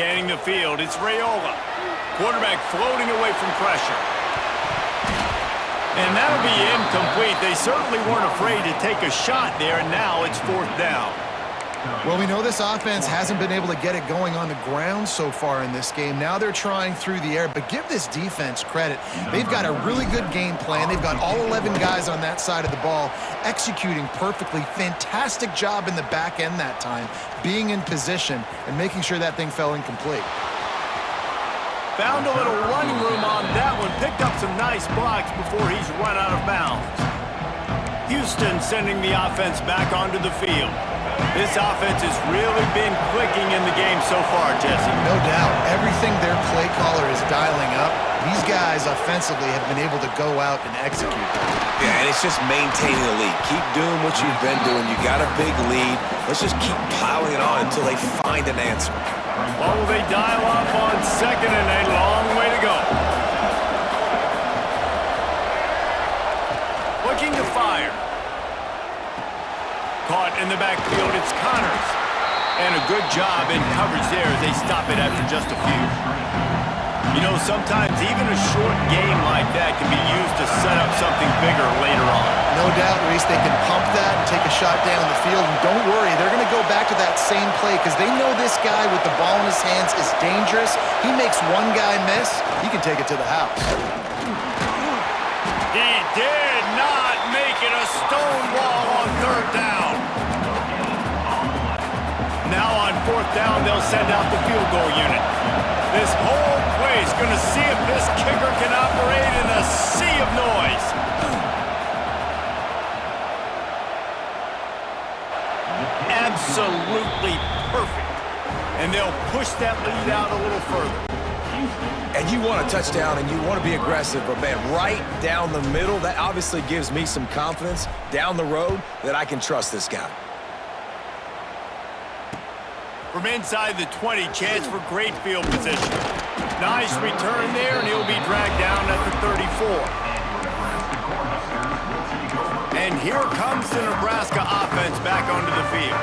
Scanning the field, it's Raiola. Quarterback floating away from pressure. And that'll be incomplete. They certainly weren't afraid to take a shot there, and now it's 4th down. Well, we know this offense hasn't been able to get it going on the ground so far in this game. Now they're trying through the air, but give this defense credit. They've got a really good game plan. They've got all 11 guys on that side of the ball executing perfectly. Fantastic job in the back end that time, being in position and making sure that thing fell incomplete. Found a little running room on that one. Picked up some nice blocks before he's run out of bounds. Houston sending the offense back onto the field. This offense has really been clicking in the game so far, Jesse. No doubt. Everything their play caller is dialing up, these guys offensively have been able to go out and execute them. Yeah, and it's just maintaining the lead. Keep doing what you've been doing. You got a big lead. Let's just keep piling it on until they find an answer. What will they dial up on 2nd and a long way to go? Looking to fire. Caught in the backfield, it's Connors. And a good job in coverage there as they stop it after just a few. You know, sometimes even a short game like that can be used to set up something bigger later on. No doubt, Reese, they can pump that and take a shot down the field. And don't worry, they're going to go back to that same play because they know this guy with the ball in his hands is dangerous. He makes one guy miss, he can take it to the house. He did not make it a stonewall on 3rd down. Now on 4th down, they'll send out the field goal unit. This whole play is going to see if this kicker can operate in a sea of noise. Absolutely perfect. And they'll push that lead out a little further. And you want a touchdown and you want to be aggressive, but man, right down the middle, that obviously gives me some confidence down the road that I can trust this guy. From inside the 20, chance for great field position. Nice return there, and he'll be dragged down at the 34. And here comes the Nebraska offense back onto the field.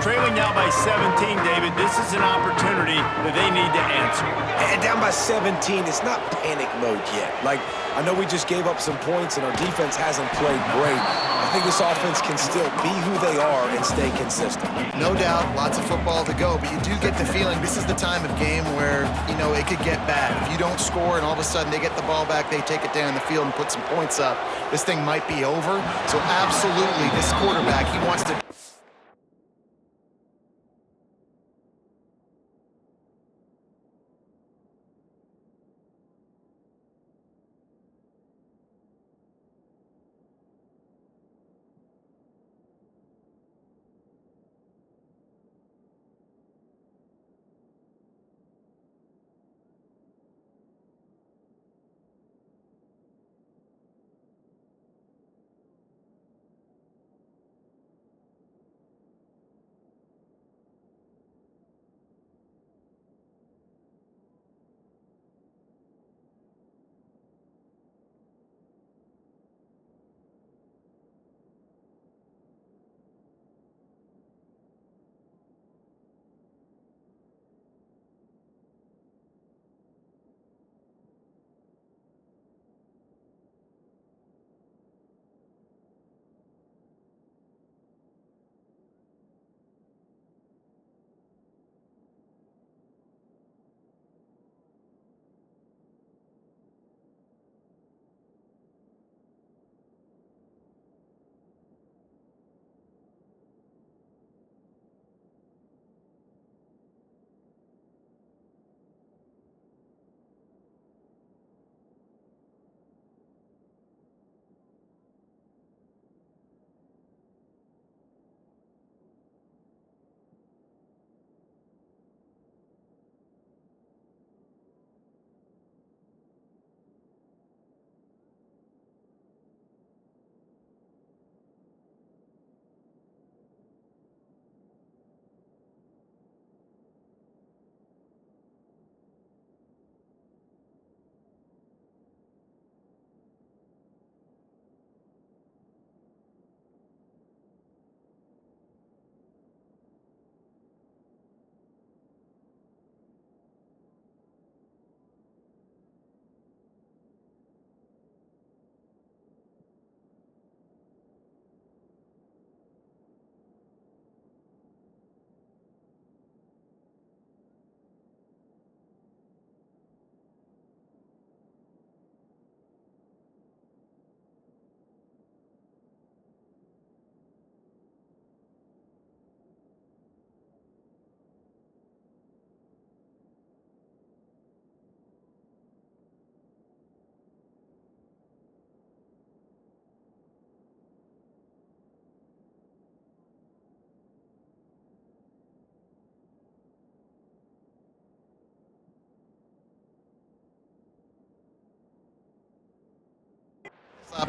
Trailing now by 17, David, this is an opportunity that they need to answer. And down by 17, it's not panic mode yet. Like, I know we just gave up some points and our defense hasn't played great. I think this offense can still be who they are and stay consistent. No doubt, lots of football to go, but you do get the feeling this is the time of game where, you know, it could get bad. If you don't score and all of a sudden they get the ball back, they take it down the field and put some points up, this thing might be over. So absolutely, this quarterback, he wants to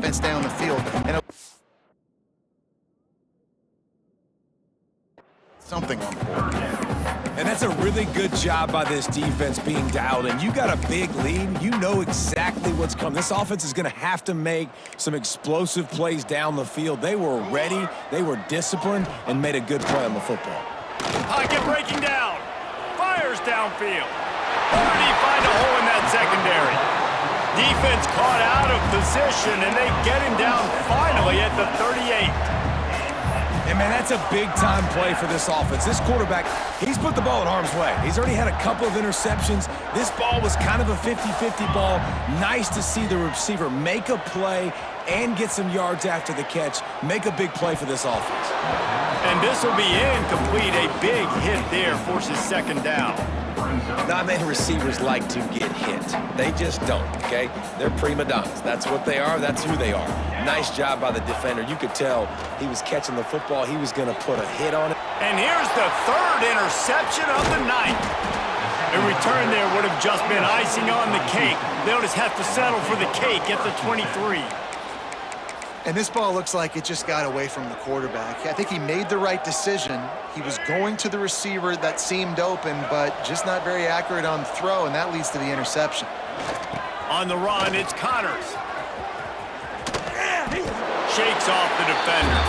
offense down the field. And something on the board. And that's a really good job by this defense being dialed in. You got a big lead. You know exactly what's coming. This offense is going to have to make some explosive plays down the field. They were ready, they were disciplined, and made a good play on the football. Pocket breaking down. Fires downfield. Where did he find a hole in that secondary? Defense caught out of position, and they get him down finally at the 38. And, man, that's a big-time play for this offense. This quarterback, he's put the ball in harm's way. He's already had a couple of interceptions. This ball was kind of a 50-50 ball. Nice to see the receiver make a play and get some yards after the catch. Make a big play for this offense. And this will be incomplete. A big hit there forces second down. Not many receivers like to get hit. They just don't, okay? They're prima donnas. That's what they are. That's who they are. Nice job by the defender. You could tell he was catching the football. He was going to put a hit on it. And here's the third interception of the night. A return there would have just been icing on the cake. They'll just have to settle for the cake at the 23. And this ball looks like it just got away from the quarterback. I think he made the right decision. He was going to the receiver that seemed open, but just not very accurate on the throw, and that leads to the interception. On the run, it's Connors. Shakes off the defender.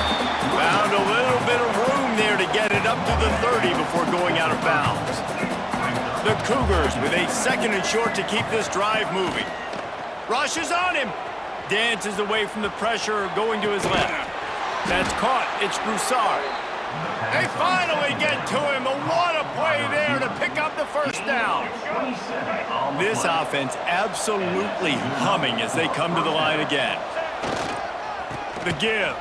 Found a little bit of room there to get it up to the 30 before going out of bounds. The Cougars with a second and short to keep this drive moving. Rushes on him. Dances away from the pressure, going to his left. That's caught. It's Broussard. They finally get to him. What a play there to pick up the first down. This offense absolutely humming as they come to the line again. The give.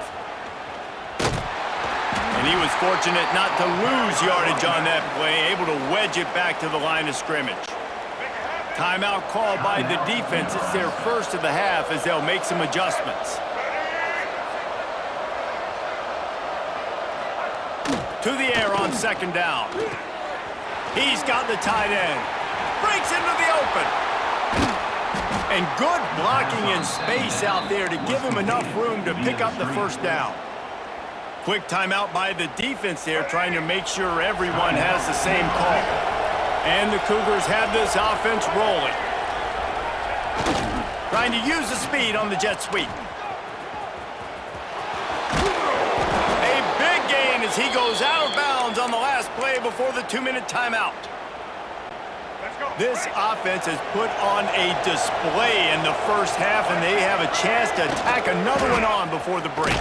And he was fortunate not to lose yardage on that play, able to wedge it back to the line of scrimmage. Timeout called by the defense. It's their first of the half as they'll make some adjustments. To the air on second down. He's got the tight end. Breaks into the open. And good blocking in space out there to give him enough room to pick up the first down. Quick timeout by the defense there, trying to make sure everyone has the same call. And the Cougars have this offense rolling. Trying to use the speed on the jet sweep. A big gain as he goes out of bounds on the last play before the 2-minute timeout. This offense has put on a display in the first half, and they have a chance to tack another one on before the break.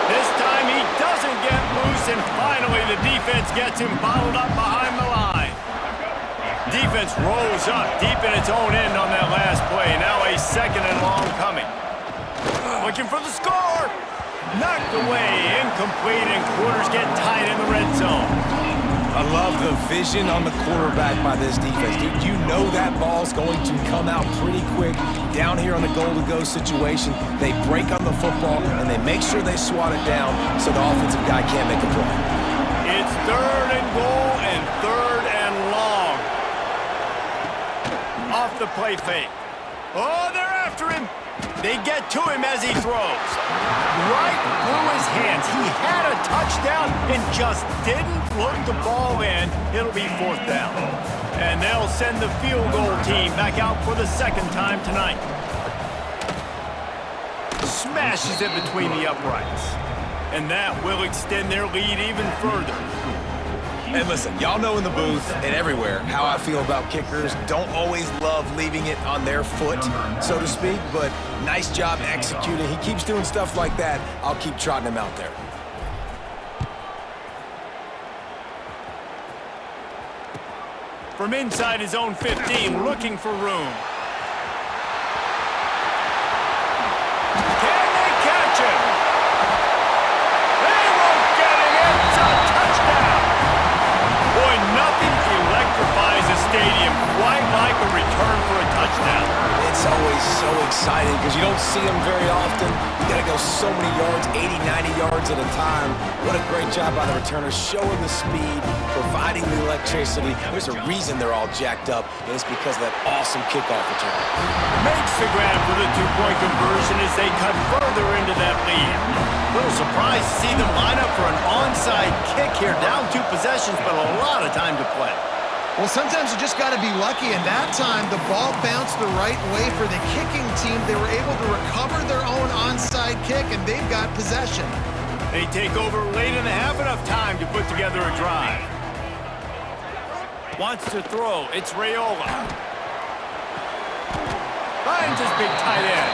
This time he doesn't get loose, and finally the defense gets him bottled up behind the line. Defense rolls up deep in its own end on that last play. Now a second and long coming. Looking for the score. Knocked away, incomplete, and quarters get tied in the red zone. I love the vision on the quarterback by this defense. Dude, you know that ball's going to come out pretty quick. Down here on the goal-to-go situation, they break on the football, and they make sure they swat it down so the offensive guy can't make a play. It's third and goal and third and long. Off the play fake. Oh, they're after him. They get to him as he throws. Right through his hands. He had a touchdown and just didn't look the ball in. It'll be fourth down. And they'll send the field goal team back out for the second time tonight. Smashes it between the uprights. And that will extend their lead even further. And listen, y'all know in the booth and everywhere how I feel about kickers. Don't always love leaving it on their foot, so to speak, but nice job executing. He keeps doing stuff like that. I'll keep trotting him out there. From inside his own 15, looking for room. Can they catch him? They won't get him. It's a touchdown. Boy, nothing electrifies a stadium quite like a return for a touchdown. It's always So exciting because you don't see them very often. You got to go so many yards, 80, 90 yards at a time. What a great job by the returners, showing the speed, providing the electricity. There's a reason they're all jacked up, and it's because of that awesome kickoff return. Makes the grab for the two-point conversion as they cut further into that lead. A little surprised to see them line up for an onside kick here. Down 2 possessions, but a lot of time to play. Well, sometimes you just got to be lucky, and that time the ball bounced the right way for the kicking team. They were able to recover their own onside kick, and they've got possession. They take over late in the half, enough time to put together a drive. Wants to throw. It's Raiola. Finds his big tight end.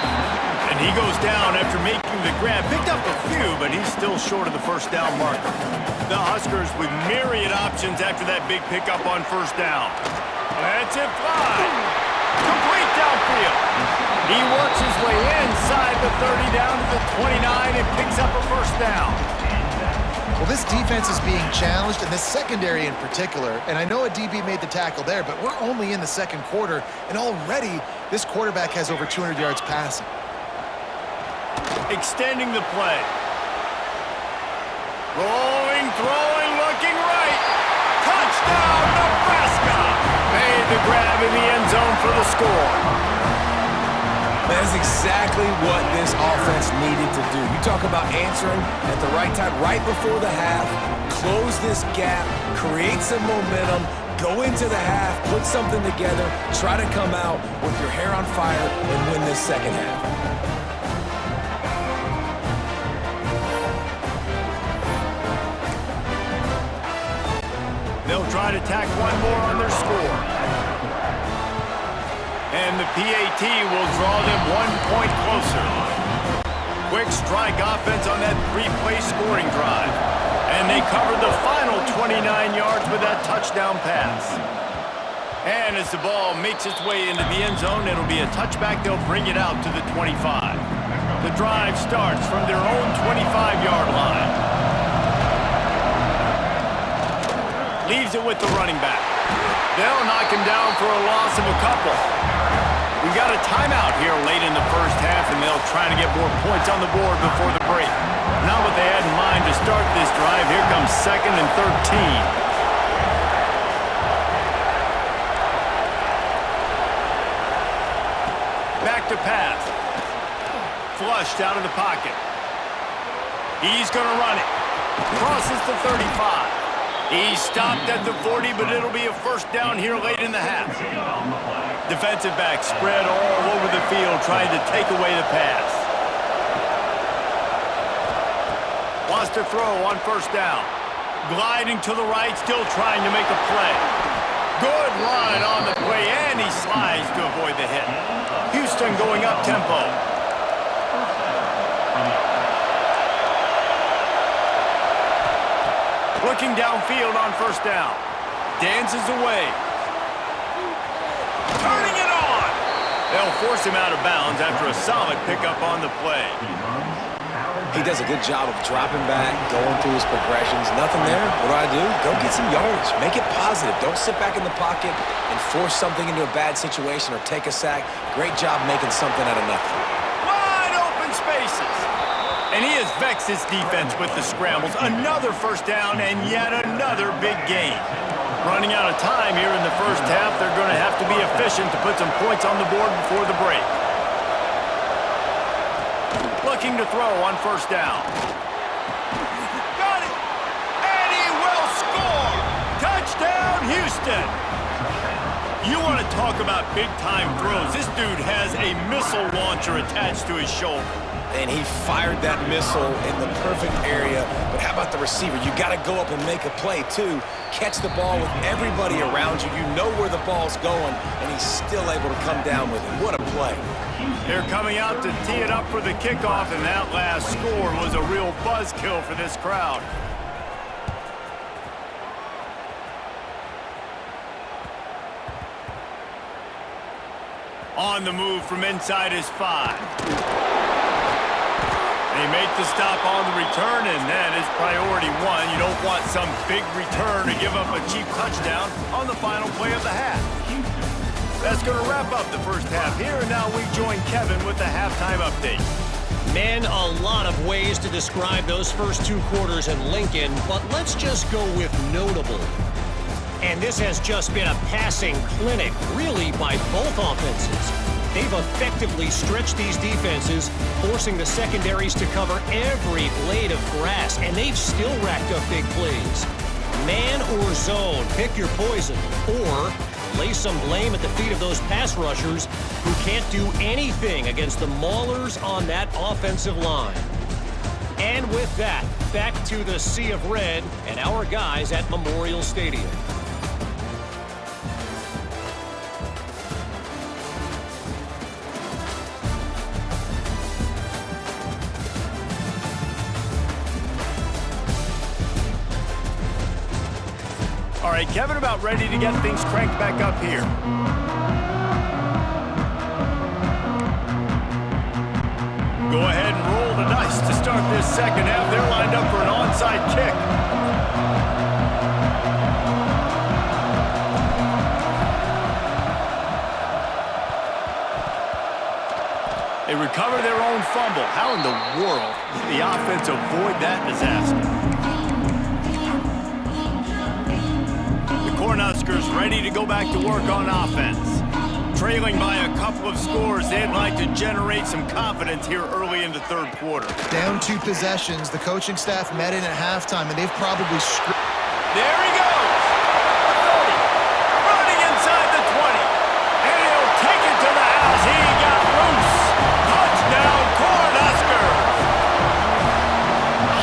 And he goes down after making the grab. Picked up a few, but he's still short of the first down marker. The Huskers with myriad options after that big pickup on first down. That's it fly. Complete downfield. He works his way inside the 30 down to the 29 and picks up a first down. Well, this defense is being challenged, and this secondary in particular. And I know a DB made the tackle there, but we're only in the second quarter, and already this quarterback has over 200 yards passing. Extending the play. Rolling, throwing, looking right. Touchdown, Nebraska! Made the grab in the end zone for the score. That is exactly what this offense needed to do. You talk about answering at the right time, right before the half, close this gap, create some momentum, go into the half, put something together, try to come out with your hair on fire and win this second half. They'll try to tack one more on their score. And the PAT will draw them 1 point closer. Quick strike offense on that 3-play scoring drive. And they covered the final 29 yards with that touchdown pass. And as the ball makes its way into the end zone, it'll be a touchback. They'll bring it out to the 25. The drive starts from their own 25-yard line. Leaves it with the running back. They'll knock him down for a loss of a couple. We got a timeout here late in the first half, and they'll try to get more points on the board before the break. Not what they had in mind to start this drive. Here comes 2nd and 13. Back to pass. Flushed out of the pocket. He's going to run it. Crosses the 35. He stopped at the 40, but it'll be a first down here late in the half. Defensive back spread all over the field trying to take away the pass. Wants to throw on first down. Gliding to the right, still trying to make a play. Good run on the play, and he slides to avoid the hit. Houston going up tempo. Looking downfield on first down. Dances away. Turning it on! They'll force him out of bounds after a solid pickup on the play. He does a good job of dropping back, going through his progressions. Nothing there. What do? Go get some yardage. Make it positive. Don't sit back in the pocket and force something into a bad situation or take a sack. Great job making something out of nothing. Wide open spaces. And he has vexed his defense with the scrambles. Another first down and yet another big gain. Running out of time here in the first half. They're going to have to be efficient to put some points on the board before the break. Looking to throw on first down. Got it! And he will score! Touchdown, Houston! You want to talk about big-time throws. This dude has a missile launcher attached to his shoulder. And he fired that missile in the perfect area. But how about the receiver? You got to go up and make a play, too. Catch the ball with everybody around you. You know where the ball's going, and he's still able to come down with it. What a play. They're coming out to tee it up for the kickoff, and that last score was a real buzzkill for this crowd. On the move from inside his 5. They make the stop on the return, and that is priority 1. You don't want some big return to give up a cheap touchdown on the final play of the half. That's going to wrap up the first half here, and now we join Kevin with the halftime update. Man, a lot of ways to describe those first two quarters in Lincoln, but let's just go with notable. And this has just been a passing clinic, really, by both offenses. They've effectively stretched these defenses, forcing the secondaries to cover every blade of grass, and they've still racked up big plays. Man or zone, pick your poison, or lay some blame at the feet of those pass rushers who can't do anything against the maulers on that offensive line. And with that, back to the Sea of Red and our guys at Memorial Stadium. All right, Kevin, about ready to get things cranked back up here. Go ahead and roll the dice to start this second half. They're lined up for an onside kick. They recover their own fumble. How in the world did the offense avoid that disaster? Cornhuskers ready to go back to work on offense. Trailing by a couple of scores, they'd like to generate some confidence here early in the third quarter. Down 2 possessions, the coaching staff met in at halftime, and they've probably There he goes! 30, running inside the 20, and he'll take it to the house. He got loose. Touchdown, Cornhuskers!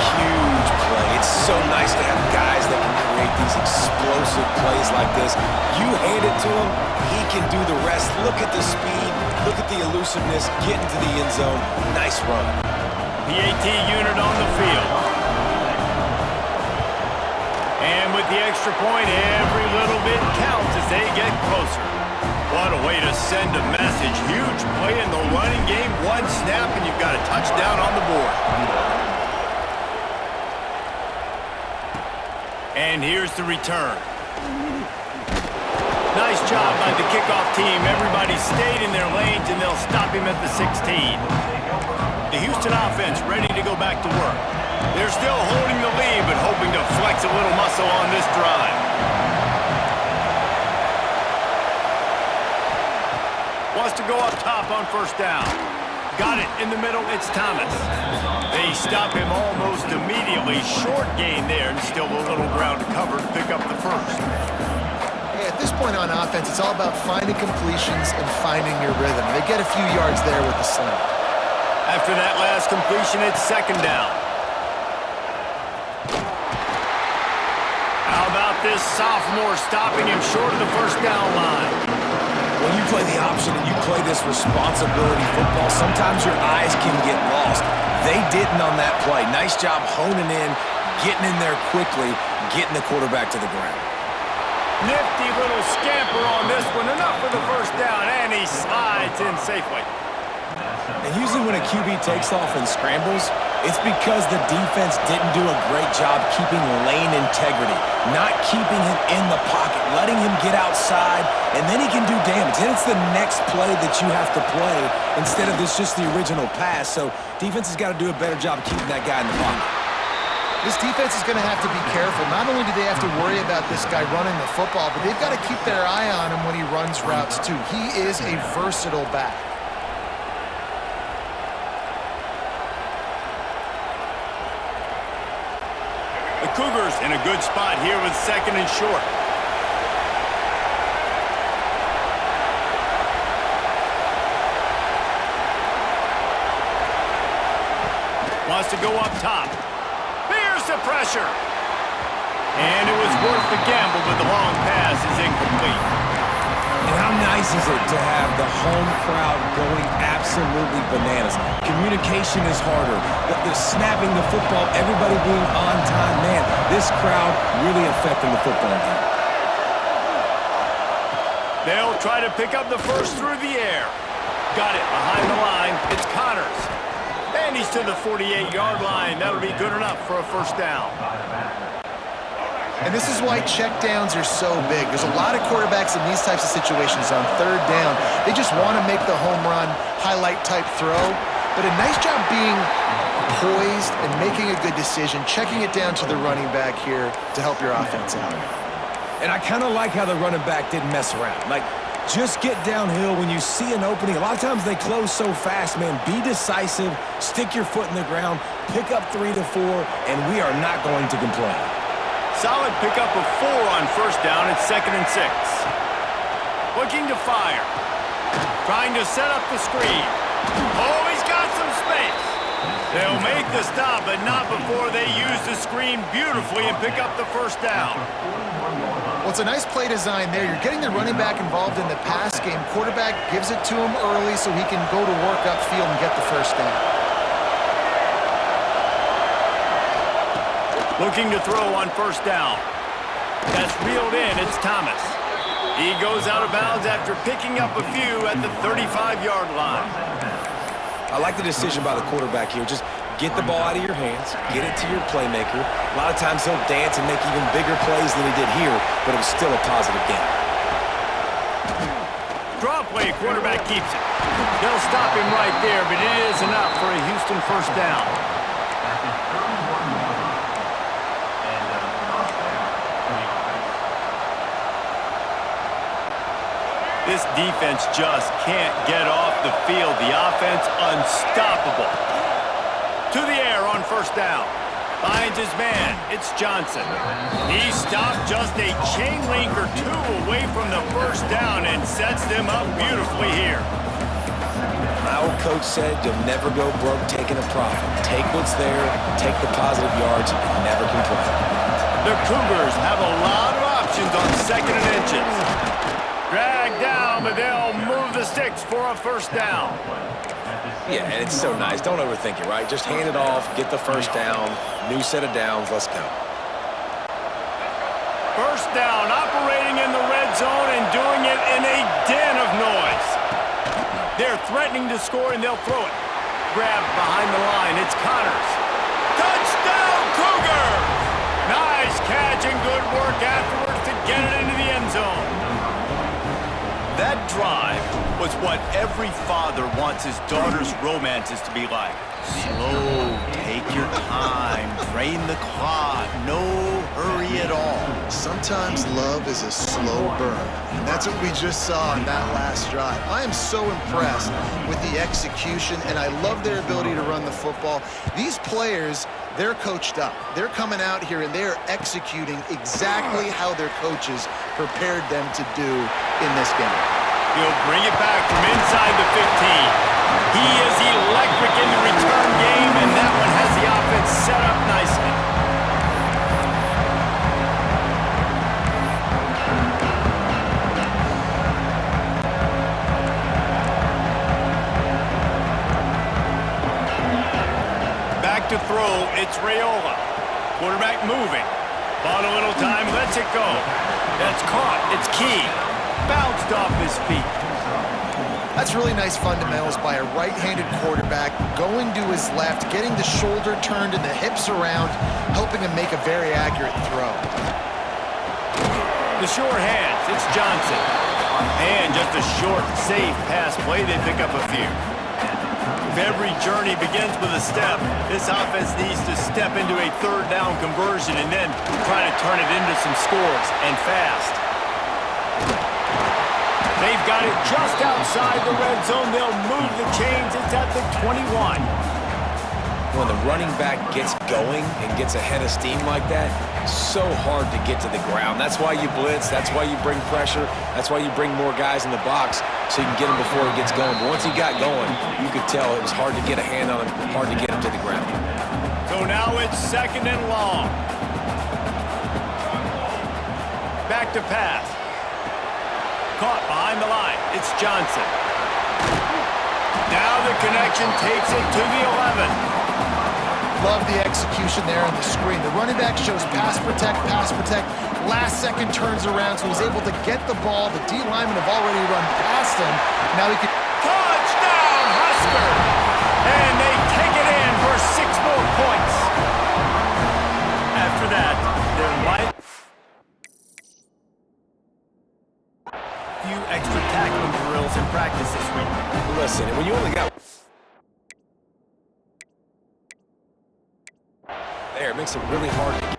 Huge play. It's so nice to have guys that can create these explosive plays like this. You hand it to him, he can do the rest. Look at the speed, look at the elusiveness, get into the end zone. Nice run. PAT unit on the field. And with the extra point, every little bit counts as they get closer. What a way to send a message. Huge play in the running game. One snap and you've got a touchdown on the board. And here's the return. Nice job by the kickoff team. Everybody stayed in their lanes, and they'll stop him at the 16. The Houston offense ready to go back to work. They're still holding the lead, but hoping to flex a little muscle on this drive. Wants to go up top on first down. Got it in the middle. It's Thomas. They stop him almost immediately. Short gain there, and still a little ground to cover to pick up the first. Hey, at this point on offense, it's all about finding completions and finding your rhythm. They get a few yards there with the slant. After that last completion, it's second down. How about this sophomore stopping him short of the first down line? When you play the option and you play this responsibility football, sometimes your eyes can get lost. They didn't on that play. Nice job honing in, getting in there quickly, getting the quarterback to the ground. Nifty little scamper on this one. Enough for the first down, and he slides in safely. And usually when a QB takes off and scrambles, it's because the defense didn't do a great job keeping lane integrity, not keeping him in the pocket, letting him get outside, and then he can do damage. Then it's the next play that you have to play instead of this just the original pass. So defense has got to do a better job keeping that guy in the pocket. This defense is going to have to be careful. Not only do they have to worry about this guy running the football, but they've got to keep their eye on him when he runs routes too. He is a versatile back. The Cougars in a good spot here with second and short. Wants to go up top. Here's the pressure. And it was worth the gamble, but the long pass is incomplete. And how nice is it to have the home crowd going absolutely bananas? Communication is harder. The snapping the football, everybody being on time. Man, this crowd really affecting the football game. They'll try to pick up the first through the air. Got it behind the line. It's Connors. And he's to the 48-yard line. That'll be good enough for a first down. And this is why checkdowns are so big. There's a lot of quarterbacks in these types of situations on third down. They just want to make the home run, highlight type throw. But a nice job being poised and making a good decision, checking it down to the running back here to help your offense out. And I kind of like how the running back didn't mess around. Like, just get downhill when you see an opening. A lot of times they close so fast, man. Be decisive, stick your foot in the ground, pick up 3 to 4, and we are not going to complain. Solid pickup of 4 on first down. It's 2nd and 6. Looking to fire. Trying to set up the screen. Oh, he's got some space. They'll make the stop, but not before they use the screen beautifully and pick up the first down. Well, it's a nice play design there. You're getting the running back involved in the pass game. Quarterback gives it to him early so he can go to work upfield and get the first down. Looking to throw on first down. That's reeled in. It's Thomas. He goes out of bounds after picking up a few at the 35-yard line. I like the decision by the quarterback here. Just get the ball out of your hands, get it to your playmaker. A lot of times he'll dance and make even bigger plays than he did here, but it was still a positive game. Draw play, quarterback keeps it. They'll stop him right there, but it is enough for a Houston first down. This defense just can't get off the field. The offense unstoppable. To the air on first down. Finds his man. It's Johnson. He stopped just a chain link or 2 away from the first down and sets them up beautifully here. My old coach said you'll never go broke taking a profit. Take what's there, take the positive yards, and never complain. The Cougars have a lot of options on 2nd and inches. Drag down, but they'll move the sticks for a first down. Yeah, and it's so nice. Don't overthink it, right? Just hand it off, get the first down, new set of downs, let's go. First down, operating in the red zone and doing it in a den of noise. They're threatening to score, and they'll throw it. Grabbed behind the line, it's Connors. Touchdown, Cougars! Nice catch and good work afterwards to get it into the end zone. That drive was what every father wants his daughter's romances to be like. Slow, take your time, drain the clock, no hurry at all. Sometimes love is a slow burn, and that's what we just saw in that last drive. I am so impressed with the execution, and I love their ability to run the football. These players, they're coached up. They're coming out here, and they're executing exactly how their coaches prepared them to do in this game. He'll bring it back from inside the 15. He is electric in the return game, and that one has the offense set up nicely. Back to throw, it's Raiola. Quarterback moving. Bought a little time, lets it go. That's caught, it's Key. Bounced off his feet. That's really nice fundamentals by a right-handed quarterback, going to his left, getting the shoulder turned and the hips around, helping him make a very accurate throw. The short hands, it's Johnson. And just a short, safe pass play, they pick up a few. If every journey begins with a step, this offense needs to step into a third down conversion and then try to turn it into some scores, and fast. They've got it just outside the red zone. They'll move the chains. It's at the 21. When the running back gets going and gets ahead of steam like that, so hard to get to the ground. That's why you blitz. That's why you bring pressure. That's why you bring more guys in the box so you can get him before he gets going. But once he got going, you could tell it was hard to get a hand on him, hard to get him to the ground. So now it's 2nd and long. Back to pass. Caught behind the line. It's Johnson. Now the connection takes it to the 11. Love the execution there on the screen. The running back shows pass protect. Last second turns around, so he's able to get the ball. The D linemen have already run past him. Now he can... Touchdown, Husker! And they take it in for 6 more points. After that, they're light. extra tackling drills in practice this week. Listen, when you only got... There, it makes it really hard to get...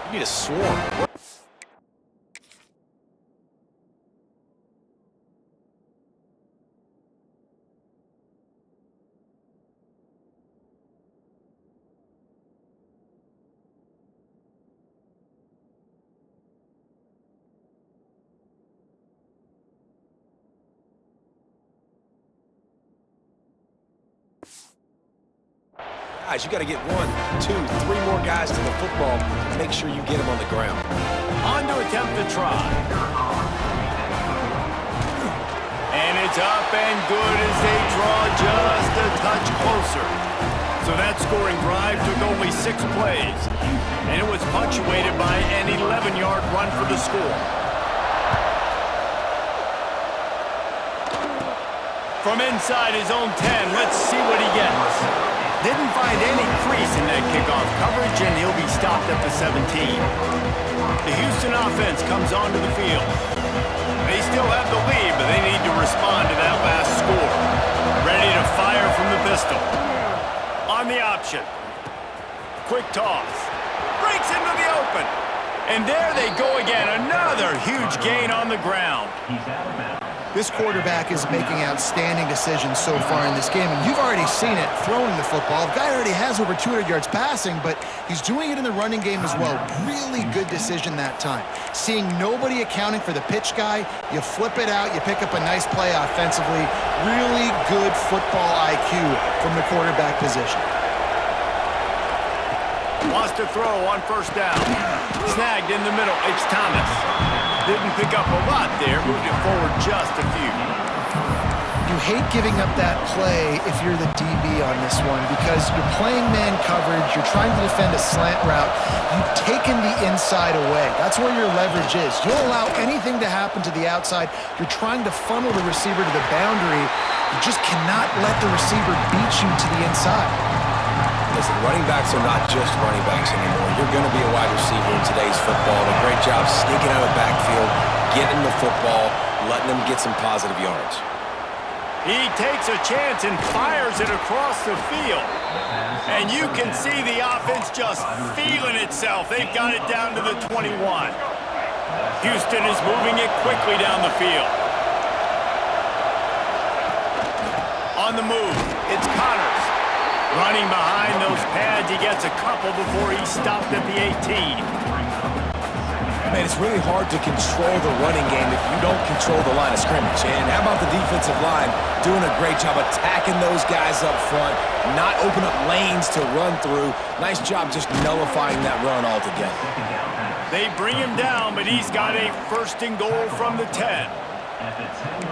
You need a swarm. Guys, you got to get 1, 2, 3 more guys to the football to make sure you get them on the ground. On to attempt the try. And it's up and good as they draw just a touch closer. So that scoring drive took only 6 plays. And it was punctuated by an 11-yard run for the score. From inside his own 10, let's see what he gets. Didn't find any crease in that kickoff coverage, and he'll be stopped at the 17. The Houston offense comes onto the field. They still have the lead, but they need to respond to that last score. Ready to fire from the pistol. On the option. Quick toss. Breaks into the open. And there they go again. Another huge gain on the ground. This quarterback is making outstanding decisions so far in this game, and you've already seen it throwing the football. The guy already has over 200 yards passing, but he's doing it in the running game as well. Really good decision that time. Seeing nobody accounting for the pitch guy, you flip it out, you pick up a nice play offensively. Really good football IQ from the quarterback position. Lost a throw on first down. Snagged in the middle. It's Thomas. Didn't pick up a lot there. Moved it forward just a few. You hate giving up that play if you're the DB on this one because you're playing man coverage. You're trying to defend a slant route. You've taken the inside away. That's where your leverage is. You'll allow anything to happen to the outside. You're trying to funnel the receiver to the boundary. You just cannot let the receiver beat you to the inside. Listen, running backs are not just running backs anymore. You're going to be a wide receiver in today's football. A great job sneaking out of the backfield, getting the football, letting them get some positive yards. He takes a chance and fires it across the field. And you can see the offense just feeling itself. They've got it down to the 21. Houston is moving it quickly down the field. On the move, it's Connors. Running behind those pads, he gets a couple before he's stopped at the 18. Man, it's really hard to control the running game if you don't control the line of scrimmage. And how about the defensive line doing a great job attacking those guys up front, not open up lanes to run through. Nice job just nullifying that run altogether. They bring him down, but he's got a first and goal from the 10.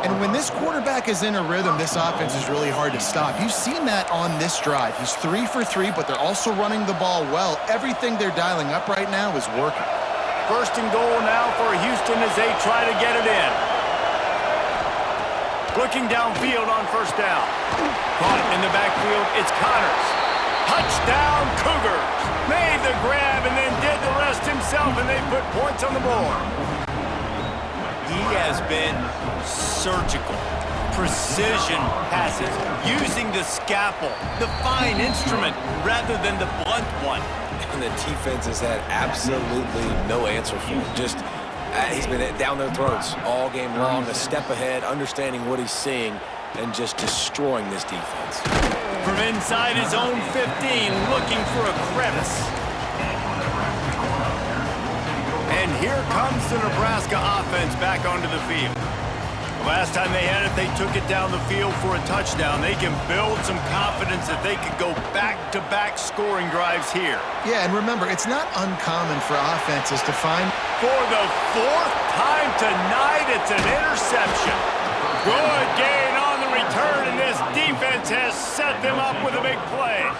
And when this quarterback is in a rhythm, this offense is really hard to stop. You've seen that on this drive. He's 3 for 3, but they're also running the ball well. Everything they're dialing up right now is working. First and goal now for Houston as they try to get it in. Looking downfield on first down. Caught in the backfield, it's Connors. Touchdown Cougars. Made the grab and then did the rest himself, and they put points on the board. He has been surgical, precision passes, using the scalpel, the fine instrument, rather than the blunt one. And the defense has had absolutely no answer for him. Just, he's been down their throats all game long, a step ahead, understanding what he's seeing, and just destroying this defense. From inside his own 15, looking for a crevice. And here comes the Nebraska offense back onto the field. The last time they had it, they took it down the field for a touchdown. They can build some confidence that they could go back-to-back scoring drives here. Yeah, and remember, it's not uncommon for offenses to find... For the 4th time tonight, it's an interception. Good gain on the return, and this defense has set them up with a big play.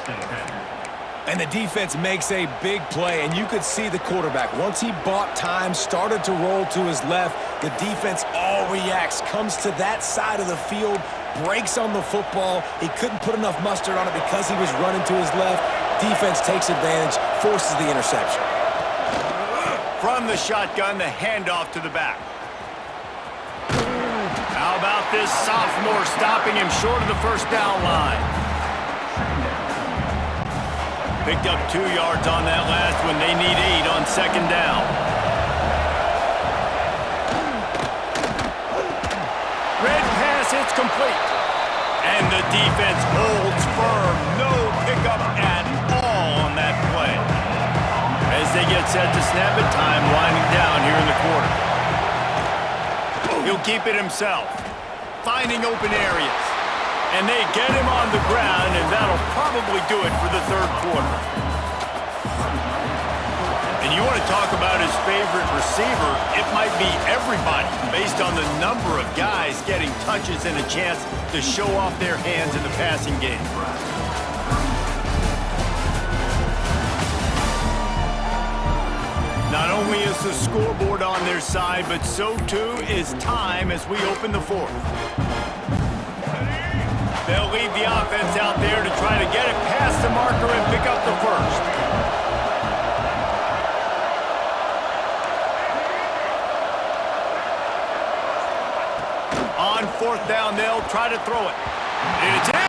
And the defense makes a big play, and you could see the quarterback. Once he bought time, started to roll to his left, the defense all reacts, comes to that side of the field, breaks on the football. He couldn't put enough mustard on it because he was running to his left. Defense takes advantage, forces the interception. From the shotgun, the handoff to the back. How about this sophomore stopping him short of the first down line? Picked up 2 yards on that last one. They need 8 on second down. Red pass, it's complete. And the defense holds firm. No pickup at all on that play. As they get set to snap it, time winding down here in the quarter. He'll keep it himself, finding open areas. And they get him on the ground, and that'll probably do it for the third quarter. And you want to talk about his favorite receiver, it might be everybody, based on the number of guys getting touches and a chance to show off their hands in the passing game. Not only is the scoreboard on their side, but so too is time as we open the fourth. They'll leave the offense out there to try to get it past the marker and pick up the first. On fourth down, they'll try to throw it. And it's in.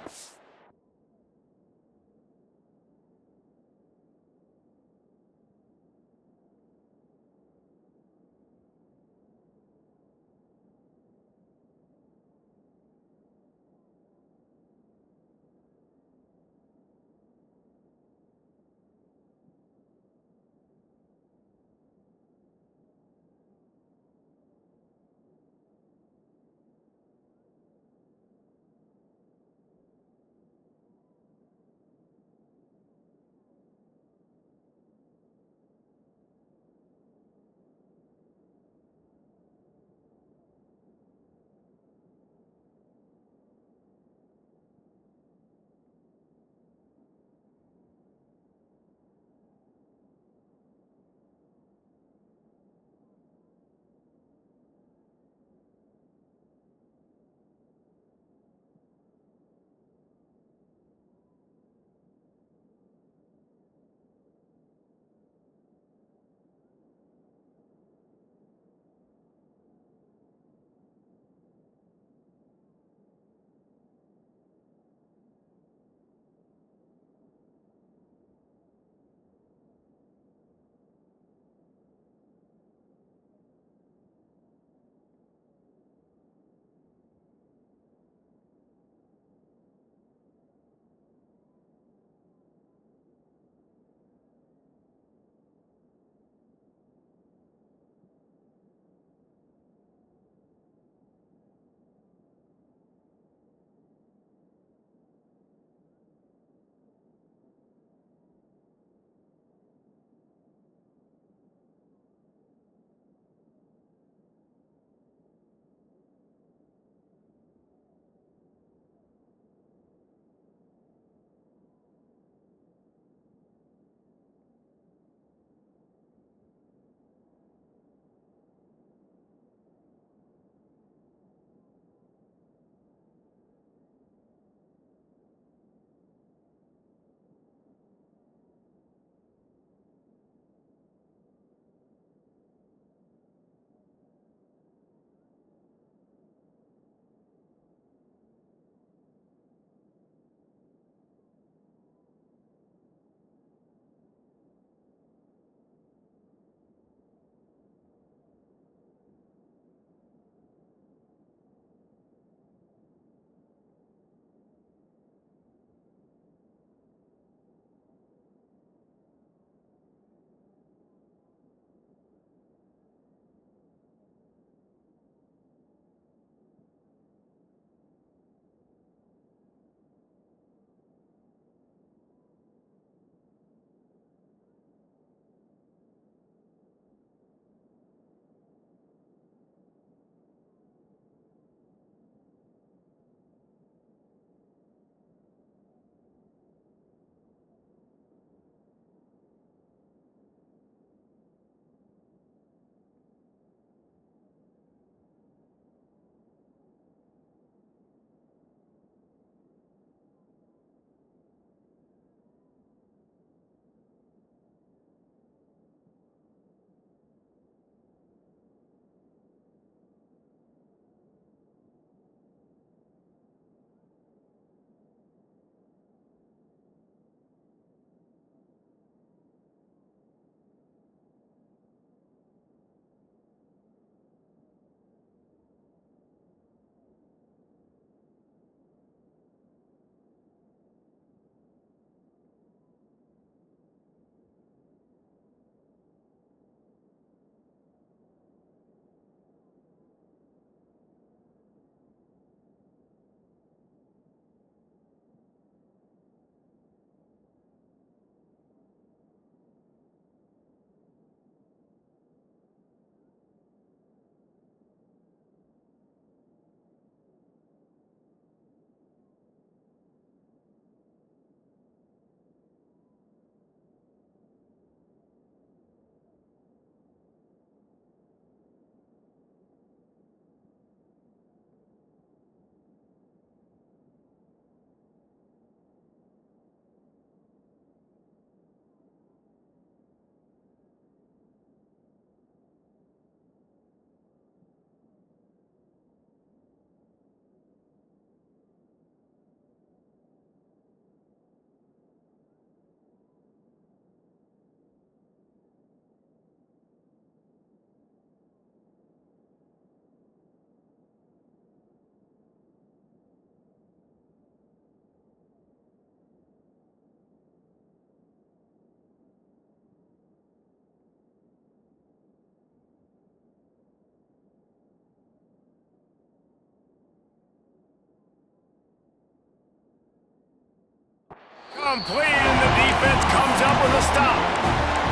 incomplete, and the defense comes up with a stop.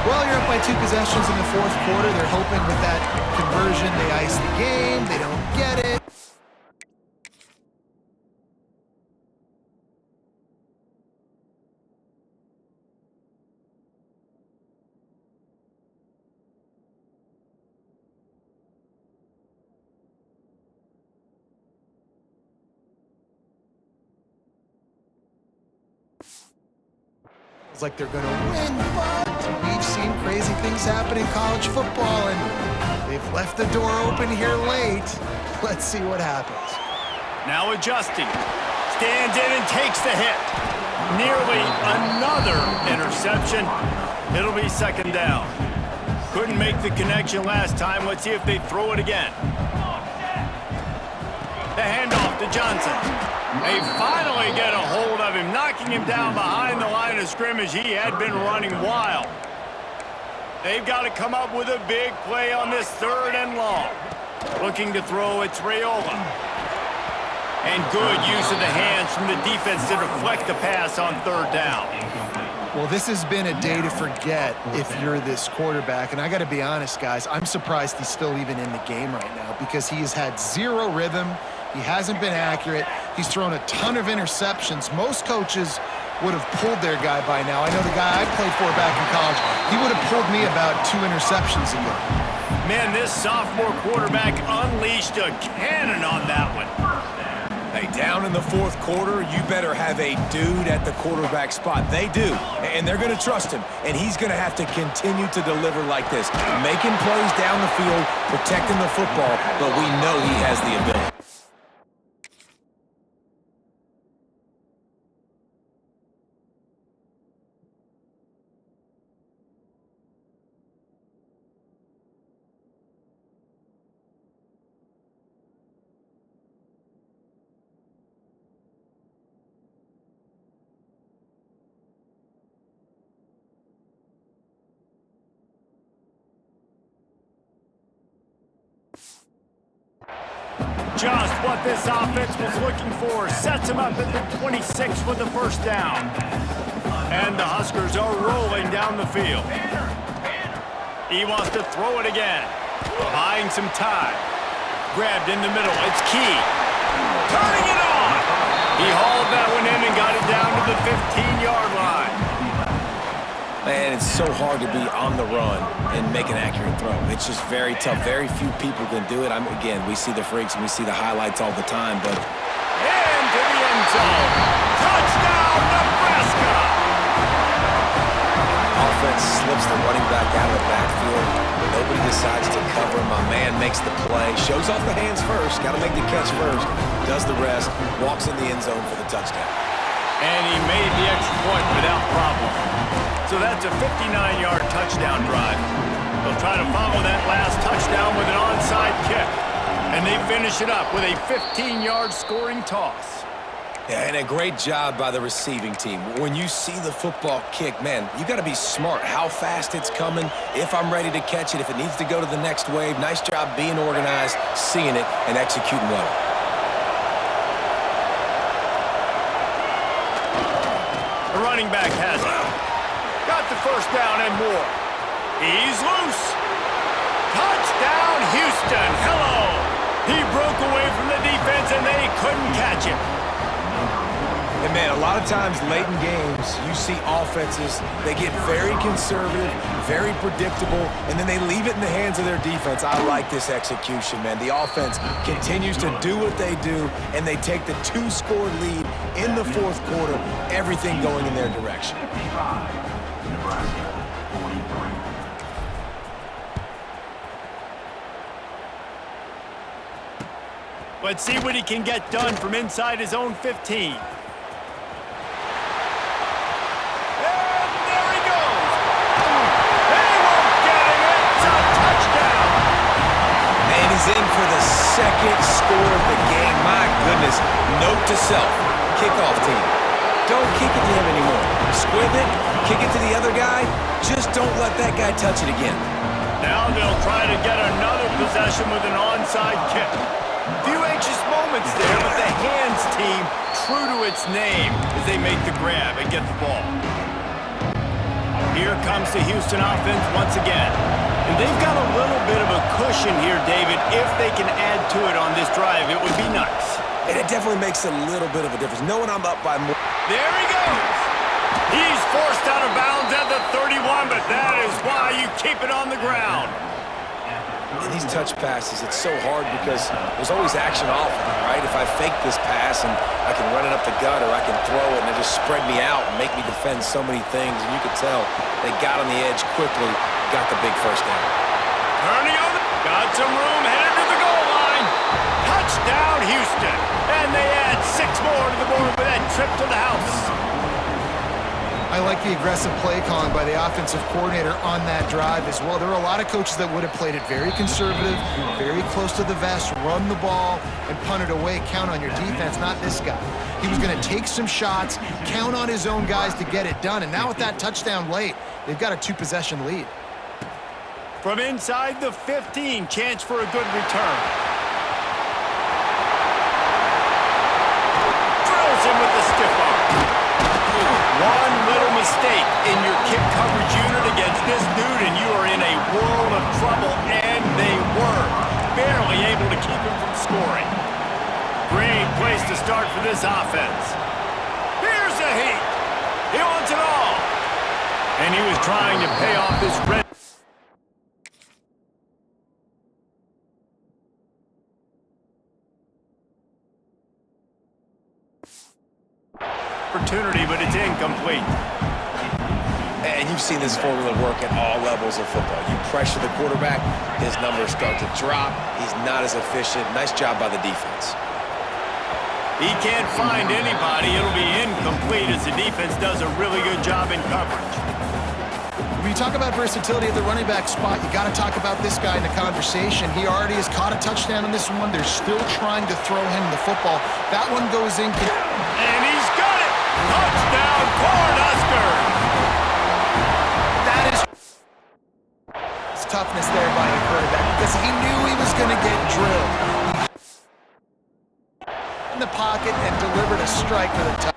Well, you're up by 2 possessions in the fourth quarter. They're hoping with that conversion they ice the game. They don't get it. It's like they're going to win, but we've seen crazy things happen in college football, and they've left the door open here late. Let's see what happens. Now adjusting. Stands in and takes the hit. Nearly another interception. It'll be second down. Couldn't make the connection last time. Let's see if they throw it again. The handoff to Johnson. They finally get a hold of him, knocking him down behind the line of scrimmage. He had been running wild. They've got to come up with a big play on this 3rd and long. Looking to throw, it's Raiola. And good use of the hands from the defense to deflect the pass on 3rd down. Well, this has been a day to forget if you're this quarterback. And I got to be honest, guys, I'm surprised he's still even in the game right now because he has had 0 rhythm. He hasn't been accurate. He's thrown a ton of interceptions. Most coaches would have pulled their guy by now. I know the guy I played for back in college, he would have pulled me about 2 interceptions ago. Man, this sophomore quarterback unleashed a cannon on that one. Hey, down in the fourth quarter, you better have a dude at the quarterback spot. They do, and they're going to trust him, and he's going to have to continue to deliver like this, making plays down the field, protecting the football, but we know he has the ability. Just what this offense was looking for. Sets him up at the 26 with the first down. And the Huskers are rolling down the field. He wants to throw it again. Buying some time. Grabbed in the middle. It's Key. Turning it on. He hauled that one in and got it down to the 15-yard line. Man, it's so hard to be on the run and make an accurate throw. It's just very tough. Very few people can do it. Again, we see the freaks and we see the highlights all the time, but... Into the end zone. Touchdown, Nebraska! Offense slips the running back out of the backfield. Nobody decides to cover him. My man makes the play. Shows off the hands first. Got to make the catch first. Does the rest. Walks in the end zone for the touchdown. And he made the extra point without problem. So that's a 59-yard touchdown drive. They'll try to follow that last touchdown with an onside kick. And they finish it up with a 15-yard scoring toss. Yeah, and a great job by the receiving team. When you see the football kick, man, you got to be smart how fast it's coming, if I'm ready to catch it, if it needs to go to the next wave. Nice job being organized, seeing it, and executing well. The running back has it. Got the first down and more. He's loose. Touchdown, Houston. Hello. He broke away from the defense, and they couldn't catch him. And, man, a lot of times late in games, you see offenses, they get very conservative, very predictable, and then they leave it in the hands of their defense. I like this execution, man. The offense continues to do what they do, and they take the 2-score lead in the fourth quarter, everything going in their direction. Let's see what he can get done from inside his own 15. In for the second score of the game. My goodness. Note to self, kickoff team. Don't kick it to him anymore. Squib it, kick it to the other guy. Just don't let that guy touch it again. Now they'll try to get another possession with an onside kick. Few anxious moments there, but the hands team true to its name as they make the grab and get the ball. Here comes the Houston offense once again. And they've got a little bit of a cushion here, David. If they can add to it on this drive, it would be nice. And it definitely makes a little bit of a difference. Knowing I'm up by more. There he goes. He's forced out of bounds at the 31, but that is why you keep it on the ground. And these touch passes, it's so hard because there's always action off of it, right? If I fake this pass and I can run it up the gut or I can throw it and it just spread me out and make me defend so many things. And you could tell they got on the edge quickly, got the big first down. Turning on, got some room, headed to the goal line. Touchdown, Houston. And they add 6 more to the board with that trip to the house. I like the aggressive play calling by the offensive coordinator on that drive as well. There are a lot of coaches that would have played it very conservative, very close to the vest, run the ball, and punt it away. Count on your defense, not this guy. He was going to take some shots, count on his own guys to get it done. And now with that touchdown late, they've got a 2-possession lead. From inside the 15, chance for a good return. Drills him with the stiff arm. One little mistake in your kick coverage unit against this dude, and you are in a world of trouble, and they were barely able to keep him from scoring. Great place to start for this offense. Here's a heat. He wants it all. And he was trying to pay off his red. Opportunity, but it's incomplete. And you've seen this formula work at all levels of football. You pressure the quarterback, his numbers start to drop. He's not as efficient. Nice job by the defense. He can't find anybody. It'll be incomplete as the defense does a really good job in coverage. When you talk about versatility at the running back spot, you got to talk about this guy in the conversation. He already has caught a touchdown in this one. They're still trying to throw him the football. That one goes in. And he's got it! Touchdown, Cornhuskers! That is toughness there by the quarterback because he knew he was going to get drilled. In the pocket and delivered a strike for the touchdown.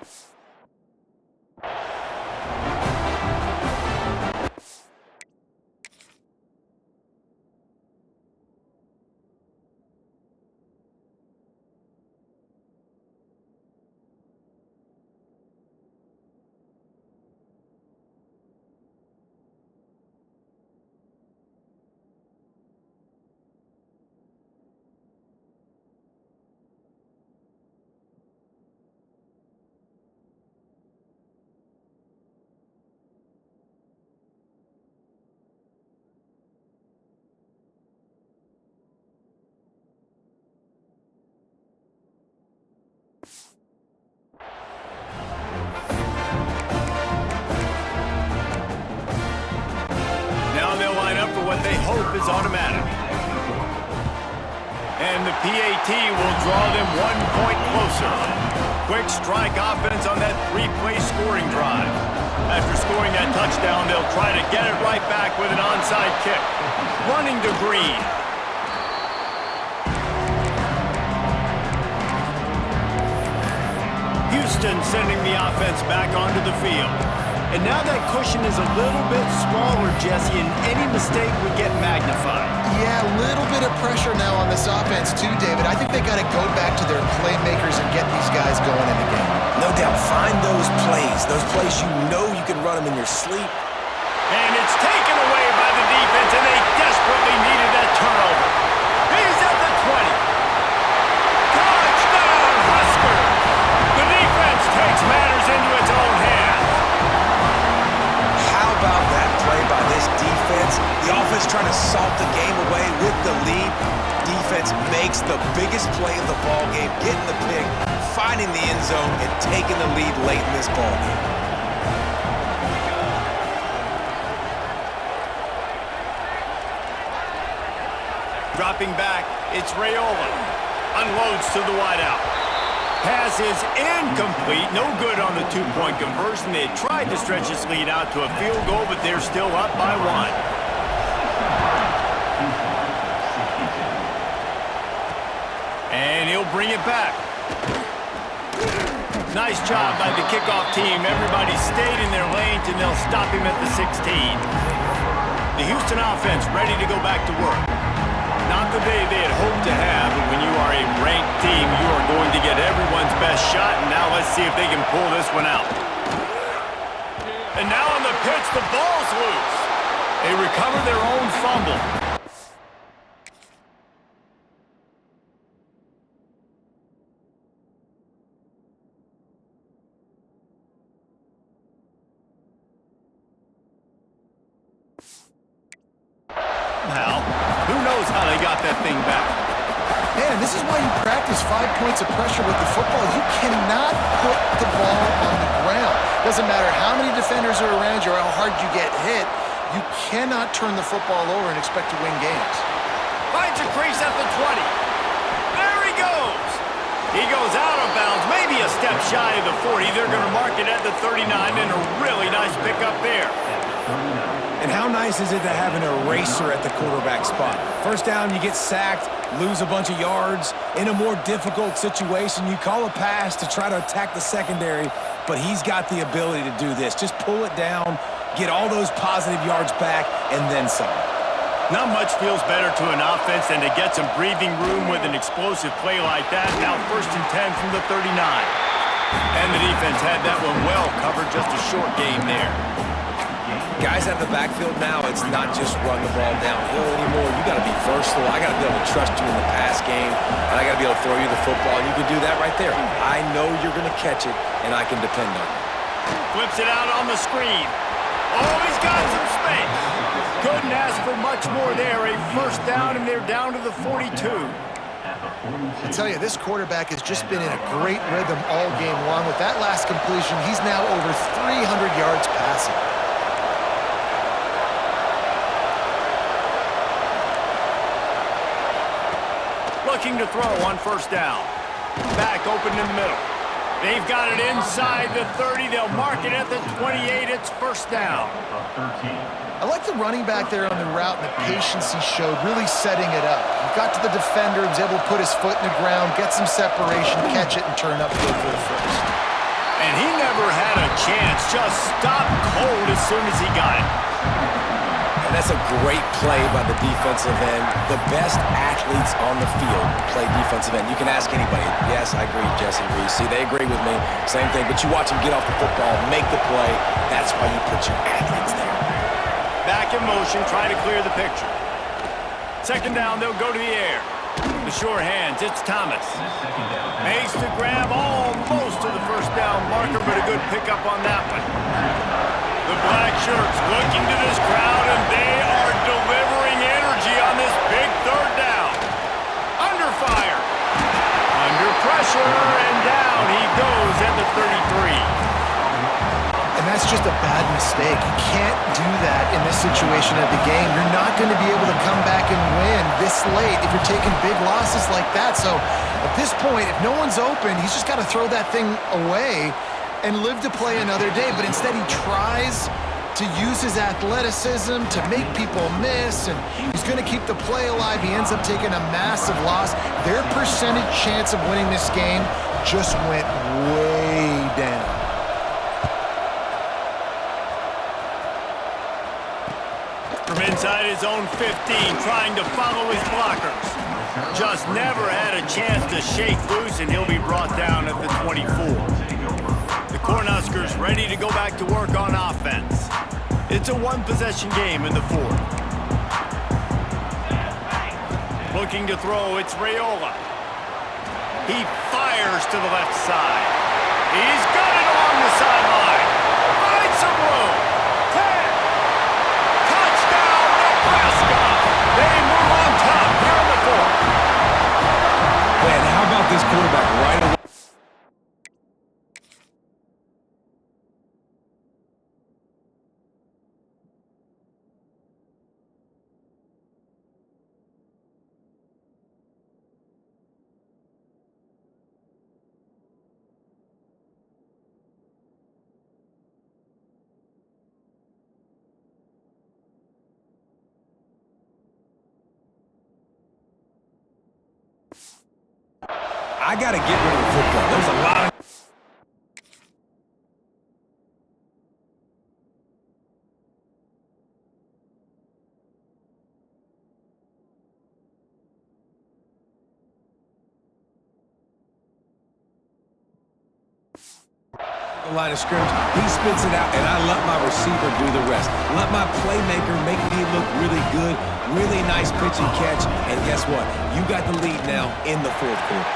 What they hope is automatic. And the PAT will draw them 1 point closer. Quick strike offense on that 3-play scoring drive. After scoring that touchdown, they'll try to get it right back with an onside kick. Running to Green. Houston sending the offense back onto the field. And now that cushion is a little bit smaller, Jesse, and any mistake would get magnified. Yeah, a little bit of pressure now on this offense too, David. I think they got to go back to their playmakers and get these guys going in the game. No doubt, find those plays you know you can run them in your sleep. And it's taken away by the defense, and they desperately needed that turnover. He's at the 20. Touchdown, Huskers! The defense takes matters into its own hands. How about that play by this defense? The offense trying to salt the game away with the lead. Defense makes the biggest play of the ball game, getting the pick, finding the end zone, and taking the lead late in this ball game. Dropping back, it's Raiola. Unloads to the wideout. Pass is incomplete. No good on the 2-point conversion. They tried to stretch this lead out to a field goal, but they're still up by 1. bring it back. Nice job by the kickoff team. Everybody stayed in their lanes, and they'll stop him at the 16. The Houston offense ready to go back to work. Not the day they had hoped to have, but when you are a ranked team, you are going to get everyone's best shot, and now let's see if they can pull this one out. And now on the pitch, the ball's loose. They recover their own fumble. Who knows how they got that thing back? Man, this is why you practice 5 points of pressure with the football. You cannot put the ball on the ground. Doesn't matter how many defenders are around you or how hard you get hit. You cannot turn the football over and expect to win games. Finds a crease at the 20. There he goes. He goes out of bounds, maybe a step shy of the 40. They're going to mark it at the 39, and a really nice pickup there. And how nice is it to have an eraser at the quarterback spot? First down, you get sacked, lose a bunch of yards. In a more difficult situation, you call a pass to try to attack the secondary, but he's got the ability to do this. Just pull it down, get all those positive yards back, and then some. Not much feels better to an offense than to get some breathing room with an explosive play like that. Now 1st and 10 from the 39. And the defense had that one well covered, just a short game there. Guys out of the backfield now, it's not just run the ball downhill anymore. You got to be versatile. I got to be able to trust you in the pass game, and I got to be able to throw you the football, and you can do that right there. I know you're going to catch it, and I can depend on you. Flips it out on the screen. Oh, he's got some space. Couldn't ask for much more there. A 1st down, and they're down to the 42. I tell you, this quarterback has just been in a great rhythm all game long. With that last completion, he's now over 300 yards passing. Looking to throw on 1st down. Back open in the middle. They've got it inside the 30. They'll mark it at the 28. It's 1st down. I like the running back there on the route and the patience he showed, really setting it up. He got to the defender, was able to put his foot in the ground, get some separation, catch it, and turn upfield for the 1st. And he never had a chance. Just stopped cold as soon as he got it. And that's a great play by the defensive end. The best athletes on the field play defensive end. You can ask anybody. Yes, I agree, Jesse Reese. See, they agree with me. Same thing. But you watch them get off the football, make the play. That's why you put your athletes there. Back in motion, trying to clear the picture. 2nd down, they'll go to the air. The sure hands, it's Thomas. Makes the grab almost to the 1st down marker, but a good pickup on that one. The black shirts looking to this crowd, and they are delivering energy on this big 3rd down. Under fire. Under pressure, and down he goes at the 33. And that's just a bad mistake. You can't do that in this situation of the game. You're not going to be able to come back and win this late if you're taking big losses like that. So at this point, if no one's open, he's just got to throw that thing away and live to play another day. But instead, he tries to use his athleticism to make people miss, and he's going to keep the play alive. He ends up taking a massive loss. Their percentage chance of winning this game just went way down. From inside his own 15, trying to follow his blockers. Just never had a chance to shake loose, and he'll be brought down at the 24. The Cornhuskers ready to go back to work on offense. It's a one-possession game in the 4th. Looking to throw, it's Raiola. He fires to the left side. He's got it along the sideline. Finds some room. 10. Touchdown, Nebraska. They move on top here in the 4th. Man, how about this quarterback right away? I got to get rid of the football. There's a lot of... line of scrimmage, he spits it out, and I let my receiver do the rest. Let my playmaker make me look really good, really nice pitch and catch, and guess what? You got the lead now in the fourth quarter.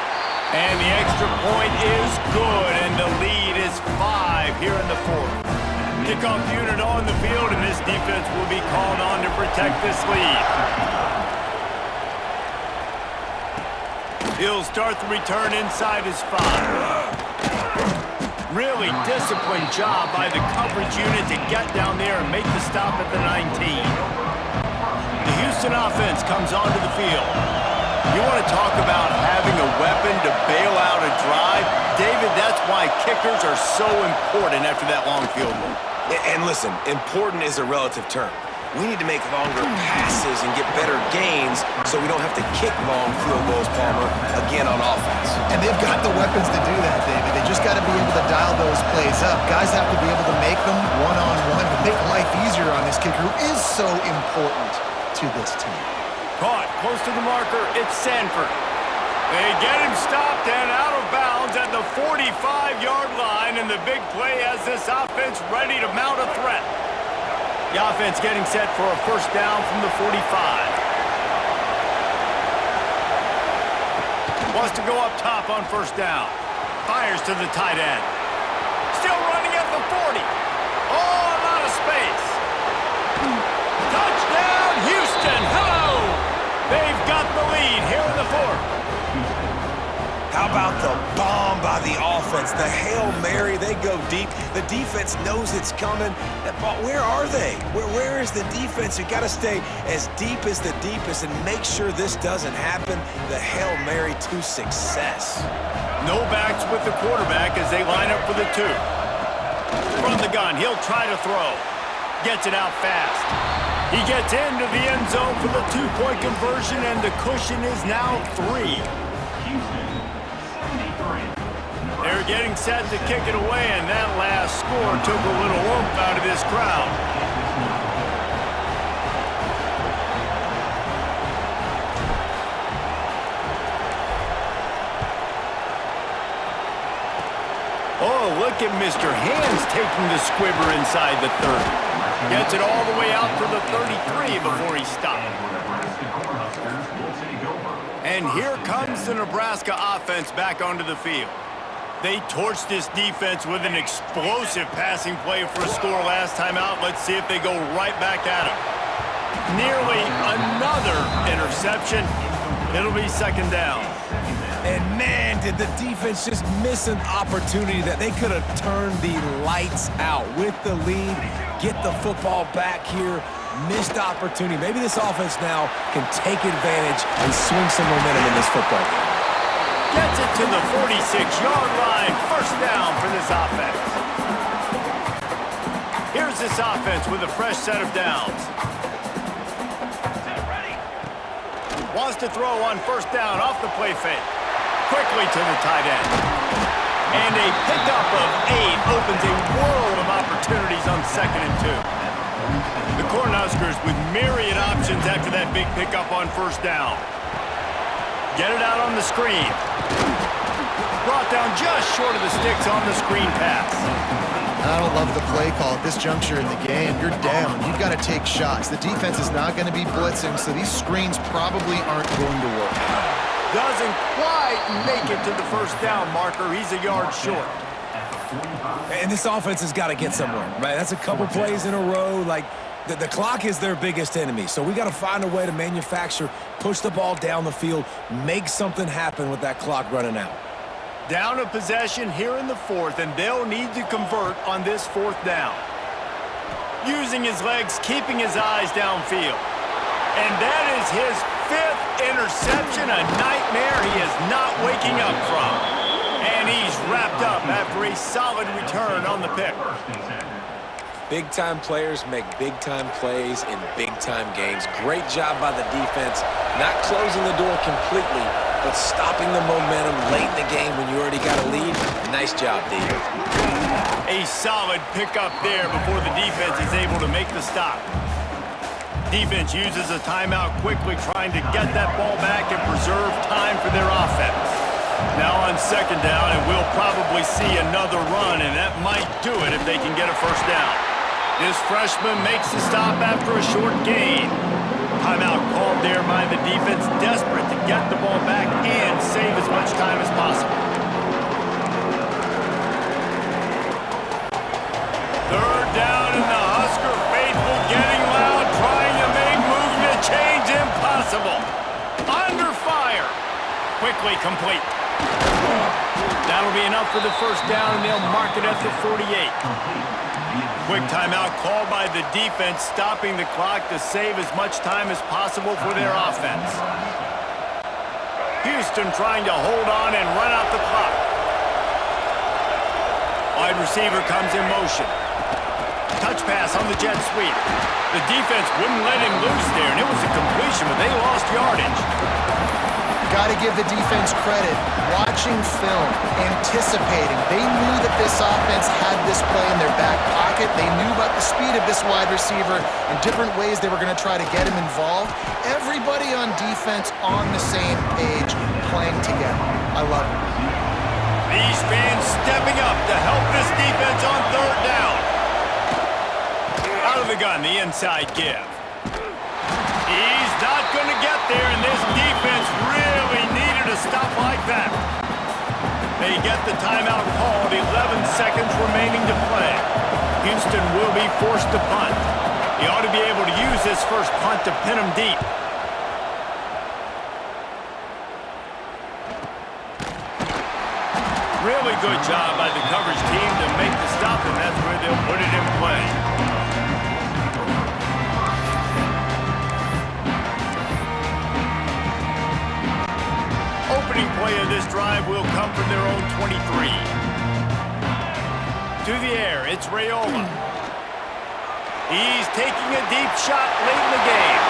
And the extra point is good, and the lead is 5 here in the fourth. Kickoff unit on the field, and this defense will be called on to protect this lead. He'll start the return inside his 5. Really disciplined job by the coverage unit to get down there and make the stop at the 19. The Houston offense comes onto the field. You want to talk about having a weapon to bail out a drive? David, that's why kickers are so important after that long field goal. And listen, important is a relative term. We need to make longer passes and get better gains so we don't have to kick long field goals, Palmer, again on offense. And they've got the weapons to do that, David. They just got to be able to dial those plays up. Guys have to be able to make them one-on-one to make life easier on this kicker, who is so important to this team. Caught close to the marker, it's Sanford. They get him stopped and out of bounds at the 45-yard line, and the big play has this offense ready to mount a threat. The offense getting set for a first down from the 45. Wants to go up top on first down. Fires to the tight end. Still running at the 40. Oh, a lot of space. Touchdown, Houston. Hello. They've got the lead here in the fourth. How about the bomb by the offense? The Hail Mary, they go deep. The defense knows it's coming. But where are they? Where is the defense? You got to stay as deep as the deepest and make sure this doesn't happen. The Hail Mary to success. No backs with the quarterback as they line up for the 2. From the gun, he'll try to throw. Gets it out fast. He gets into the end zone for the 2-point conversion, and the cushion is now 3. They're getting set to kick it away, and that last score took a little oomph out of this crowd. Oh, look at Mr. Hands taking the squibber inside the 30. Gets it all the way out to the 33 before he stopped. And here comes the Nebraska offense back onto the field. They torched this defense with an explosive passing play for a score last time out. Let's see if they go right back at him. Nearly another interception. It'll be second down. And man, did the defense just miss an opportunity that they could have turned the lights out with the lead, get the football back here. Missed opportunity. Maybe this offense now can take advantage and swing some momentum in this football game. Gets it to the 46-yard line. First down for this offense. Here's this offense with a fresh set of downs. Wants to throw on first down off the play fake. Quickly to the tight end. And a pickup of 8 opens a world of opportunities on 2nd and 2. The Cornhuskers with myriad options after that big pickup on first down. Get it out on the screen. Brought down just short of the sticks on the screen pass. I don't love the play call at this juncture in the game. You're down. You've got to take shots. The defense is not going to be blitzing, so these screens probably aren't going to work. Doesn't quite make it to the first down marker. He's a yard short. And this offense has got to get somewhere, right? That's a couple plays in a row. Like, the clock is their biggest enemy, so we got to find a way to manufacture, push the ball down the field, make something happen with that clock running out. Down a possession here in the fourth, and they'll need to convert on this fourth down. Using his legs, keeping his eyes downfield. And that is his 5th interception, a nightmare he is not waking up from. And he's wrapped up after a solid return on the pick. Big-time players make big-time plays in big-time games. Great job by the defense, not closing the door completely, but stopping the momentum late in the game when you already got a lead, nice job, D. A solid pickup there before the defense is able to make the stop. Defense uses a timeout quickly, trying to get that ball back and preserve time for their offense. Now on second down, and we'll probably see another run, and that might do it if they can get a first down. This freshman makes the stop after a short gain. Timeout called there by the defense, desperate to get the ball back and save as much time as possible. Third down, and the Husker faithful getting loud, trying to make movement change impossible. Under fire. Quickly complete. That'll be enough for the first down, and they'll mark it at the 48. Quick timeout called by the defense, stopping the clock to save as much time as possible for their offense. Houston trying to hold on and run out the clock. Wide receiver comes in motion. Touch pass on the jet sweep. The defense wouldn't let him loose there, and it was a completion, but they lost yardage. Got to give the defense credit. Watching film, anticipating. They knew that this offense had this play in their back pocket. They knew about the speed of this wide receiver and different ways they were going to try to get him involved. Everybody on defense on the same page, playing together. I love it. These fans stepping up to help this defense on third down. Out of the gun, the inside give. He's not going to get there, and this defense really needed a stop like that. They get the timeout called, 11 seconds remaining to play. Houston will be forced to punt. He ought to be able to use this first punt to pin him deep. Really good job by the coverage team to make the stop, and that's where they'll put it in play. Opening play of this drive will come from their own 23. To the air, it's Raiola. He's taking a deep shot late in the game.